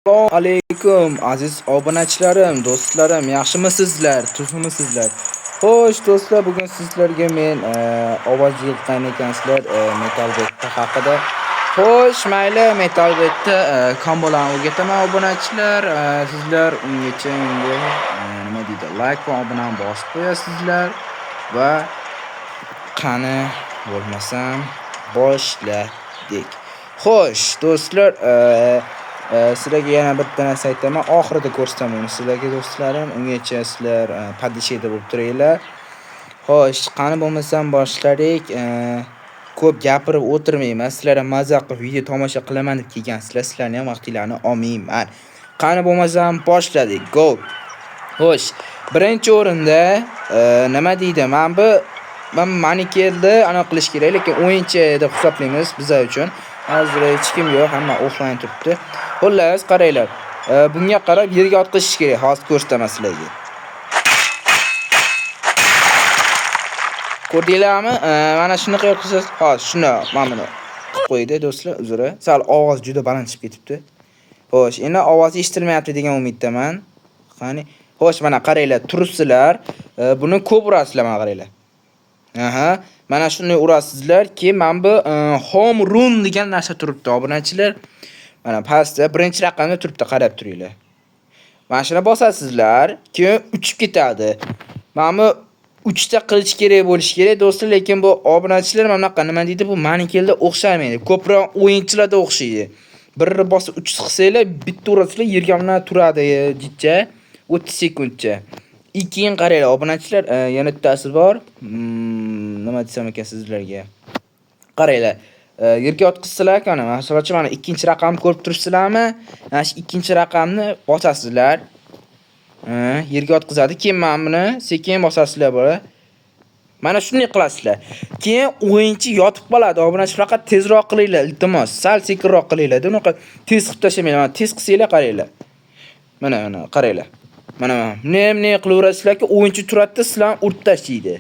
Assalomu alaykum aziz obunachilarim, do'stlarim, yaxshimisizlar, tuzmisizlar? Xo'sh, do'stlar, bugun sizlarga men ovoz yetgan ekansizlar Metalbet'ta haqida. Xo'sh, mayli, Metalbet'ta kombolarni o'rgataman obunachilar. Sizlar ungacha menga nima deydi? Like va obunani bosib qo'yasizlar va qani bo'lmasam boshladik. Xo'sh, do'stlar, sizlarga yana bitta narsa aytaman. Oxirida ko'rsataman uni sizlarga do'stlarim. Ungacha sizlar padishida bo'lib turinglar. Xo'sh, qani bo'lmasam boshladik. Ko'p gapirib o'tirmayman. Sizlar ham mazza qilib video tomosha qilaman deb kelgansizlar. Sizlarning ham vaqtinglarni olmayman. Qani bo'lmasam boshladik. Go. Xo'sh, birinchi o'rinda nima deydi? Mani keldi, ana qilish kerak, lekin o'yinchi deb hisoblaymiz bizlar uchun. Hozir hech kim yo'q, hamma offline turibdi. Xullas, qaranglar. Bunga qarab yerga otqizish kerak. Hozir ko'rsataman sizlarga. Ko'rdinglarmi? Mana shunaqa qilsangiz, hozir shuni mana buni qilib qo'ydi do'stlar, uzr. Sal ovoz juda baland chiqib ketibdi. Xo'sh, endi ovoz eshitilmayapti degan umiddaman. Qani, xo'sh, mana qaranglar, turibsizlar. Buni ko'p urasizlar, mana qaranglar. Aha, mana shuni urasizlar ki mana bu home run degan narsa turibdi, obunachilar. Mana pastda birinchi raqamda turibdi, qarab turinglar. Mana shuni bosasizlar, keyin uchib ketadi. Mana bu 3 ta qilish kerak bo'lish kerak do'stlar, lekin bu obunachilar mana bunaqa nima deydi, bu manikelda o'xshamaydi. Ko'proq o'yinchilarda o'xshaydi. Birni bosib 3 qilsanglar, bitta urasizlar, yerga mana turadi, jicha 30 sekundcha. Keyin qaranglar obunachilar, yana bittasi bor. Nima desam ekan sizlarga? Qaranglar. Yerga otqizsizlar ekan, masalan, mana ikkinchi raqamni ko'rib turibsizlarmi? Mana shu ikkinchi raqamni bosasizlar. Yerga otqizadi. Keyin mana buni sekin bosasizlar bo'la. Mana shunday qilasizlar. Keyin o'yinchi yotib qoladi. Obunachilar faqat tezroq qilinglar, iltimos. Sal sekinroq qilinglar. Unaqa tez qilib tashamanglar. Mana tez qilsanglar qaranglar. Mana qaranglar. Mana ne qilaverasizlarki, o'yinchi turadida sizlar urib tashlaydi.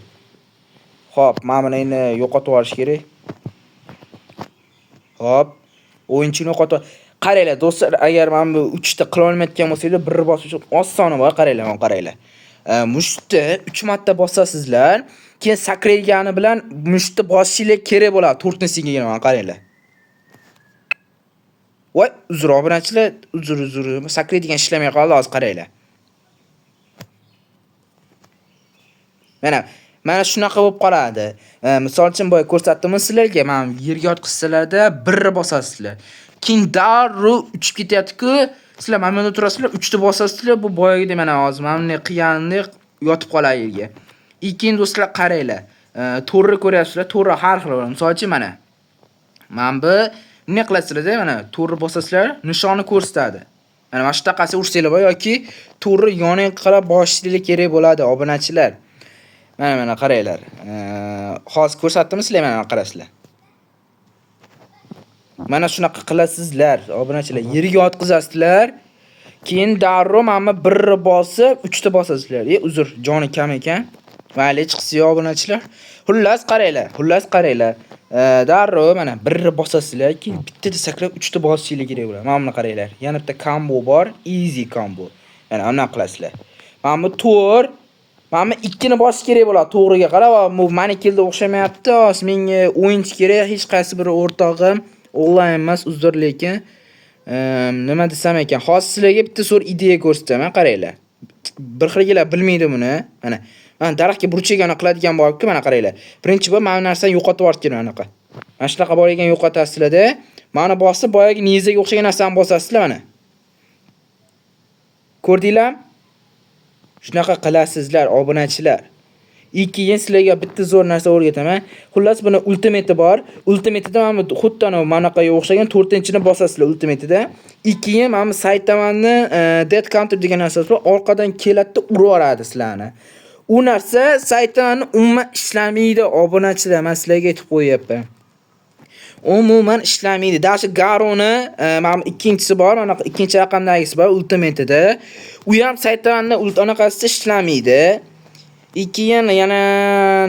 Xo'p, mana buni endi yo'qotib olish kerak. Xo'p, o'yinchini yo'qotib. Qaranglar do'stlar, agar mana bu 3 ta qila olmayotgan bo'lsangiz, bir bosish uchun osoni bor, qaranglar, mana qaranglar. Mushti 3 marta bosasizlar, keyin sakraygani bilan mushti bosishinglar kerak bo'ladi 4-siga, mana qaranglar. Voy, uzr obunachilar, uzr. Sakraydigan ishlamay qoldi, hozir qaranglar. Mana shunaqa bo'lib qoladi. Misol uchun boya ko'rsatdim sizlarga, mana yerga otqizsalarda birni bosasizlar. Keyin darrov uchib ketyapti-ku, sizlar mana bunda turasizlar, 3 ta bosasizlar, bu boyagidek mana hozir mana bunday qilgandek yotib qoladi yerga. Keyin do'stlar qaranglar. To'rni ko'ryapsizlar, to'rni har xil bo'ladi. Misol uchun mana bu nima qilasizlar-da, mana to'rni bosasizlar, nishonni ko'rsatadi. Mana shu taqasi ursanglar bo'y yoki to'rni yoniga qarab bosishinglar kerak bo'ladi, obunachilar. Mana qaranglar. Hozir ko'rsatdim sizlar, mana qarasizlar. Mana shunaqa qilasizlar, obunachilar. Yerga otqizasizlar. Keyin darrov mana birni bosib, 3 ta bosasizlar. Uzr, joni kam ekan. Mayli, chiqsin obunachilar. Xullas qaranglar. Darrov mana birni bosasizlar, keyin bitta sakrab 3 ta bosishinglar kerak bo'ladi. Mana buni qaranglar. Yana bitta combo bor, easy combo. Mana uni qilasizlar. Mana bu to'r. Mana ikkini bosish kerak bo'ladi, to'g'riga qarab. Bu manikelda o'xshamayapti. Menga o'yinchi kerak, hech qaysi bir o'rtog'im onlayn emas, uzr, lekin nima desam ekan, hozir sizlarga bitta so'r ideya ko'rsataman, qaranglar. Bir xilgilar bilmaydi buni. Mana daraxtga burchagani qiladigan bo'libdi, mana qaranglar. Birinchi bo'lib mana narsani yo'qotib yuborib keling anaqa. Mana shunaqa bor ekan, yo'qotasizlar-da. Mana bosib boyagi nizaga o'xshagan narsani bosasizlar mana. Ko'rdinglarmi? Shunaqa qilasizlar, obunachilar. Keyin sizlarga bitta zo'r narsa o'rgataman. Xullas, buni ultimate bor. Ultimate'da mana xuddi bunaqaga o'xshagan 4-chini bosasizlar ultimate'da. Keyin mana saytamanni dead counter degan narsa bor. Orqadan keladi, urib yuboradi sizlarni. U narsa saytamanni umuman ishlamaydi, obunachilar. Men sizlarga aytib qo'yapman. Umuman ishlamaydi. Dashi Garoni mana ikkinchisi bor, mana ikkinchi raqamdagisi bor ultimate'da. U ham saytamanni anaqasi ishlamaydi. Keyin yana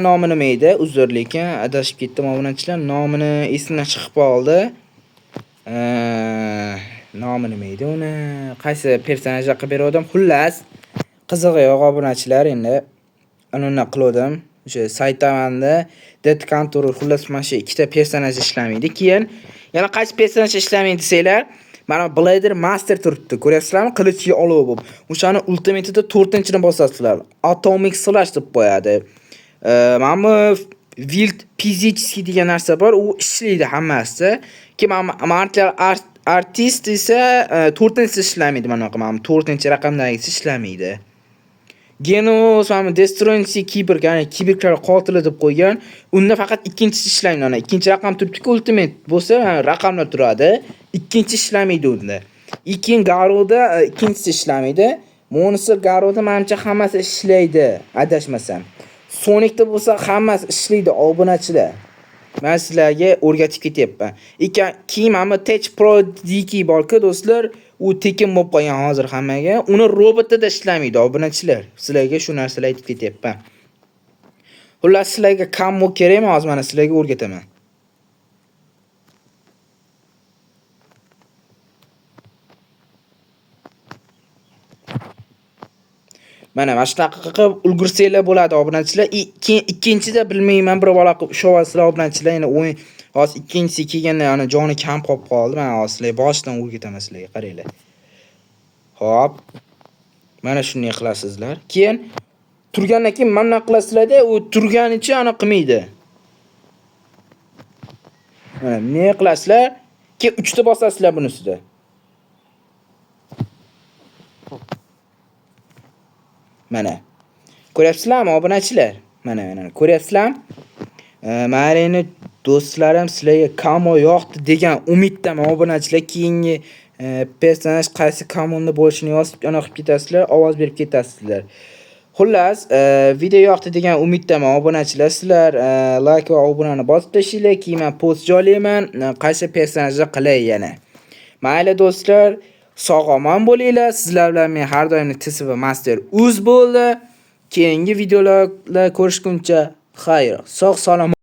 nomi nima edi? Uzr, lekin adashib ketdim obunachilar. Nomini esimdan chiqib qoldi. Nomi nima edi uni? Qaysi personajga qilib berdim? Xullas, qizig'i yo'q obunachilar endi. Anonni qildim. O'sha saytamanda Det Contour xullas mana shu ikkita personaj ishlamaydi. Keyin yana qaysi personaj ishlamaydi desanglar, mana Blader Master turibdi. Ko'ryapsizlarmi? Qilichli olov bo'lib. O'shani ultimate'da 4-ni bosasizlar. Atomic Slash deb qo'yadi. Mana bu Wild Physics degan narsa bor, u ishlaydi hammasi. Keyin Martial Artist esa 4-chi ishlamaydi mana bu. Mana 4-chi raqamdagisi ishlamaydi. Genos va Destroying Cyborg, ya'ni kiberlar qotili deb qo'ygan. Unda faqat ikkinchisi ishlaydi. Mana ikkinchi raqam turibdi-ku, ultimate bo'lsa raqamlar turadi. Ikkinchi ishlamaydi unda. Ikkin Garoda ikkinchisi ishlamaydi. Monster Garoda menimcha hammasi ishlaydi, adashmasam. Sonicda bo'lsa hammasi ishlaydi, obunachilar. Men sizlarga o'rgatib ketyapman. Keyin mana Tech Pro Diki borku do'stlar, u tekin bo'lib qolgan hozir hammaga. Uni robotda ishlamaydi, obunachilar. Sizlarga shu narsalarni aytib ketyapman. Xullas sizlarga kammo kerakmi? Hozir mana sizlarga o'rgataman. Mana shunaqa qilib ulgursanglar bo'ladi obunachilar. Ikkinchida bilmayman, bir bola qilib ushavasizlar obunachilar. Yana o'yin hozir ikkinchisi kelganda ana joni kam qolib qoldi. Men hozir sizlarga boshidan o'rgataman sizlarga, qaranglar. Xo'p. Mana shunday qilasizlar. Keyin turgandan keyin mana qilasizlar-da, u turganicha ana qilmaydi. Mana ne qilasizlar? Keyin 3ta bosasizlar bunisida. Mana. Ko'ryapsizlarmi obunachilar? Mana ko'ryapsizlarmi? Meni do'stlarim sizlarga kamo yoqdi degan umiddaman obunachilar. Keyingi personaj qaysi kamonda bo'lishini yozib ana qilib ketasizlar, ovoz berib ketasizlar. Xullas, video yoqdi degan umiddaman obunachilar. Sizlar like va obunani bosib tashinglar, keyin men post joylayman, qaysi personajni qilay yana. Mayli do'stlar, sog'-omon bo'linglar. Sizlar bilan men har doim TSV Master uz bo'ldi. Keyingi videolarda ko'rishguncha xayr. Sog' salomat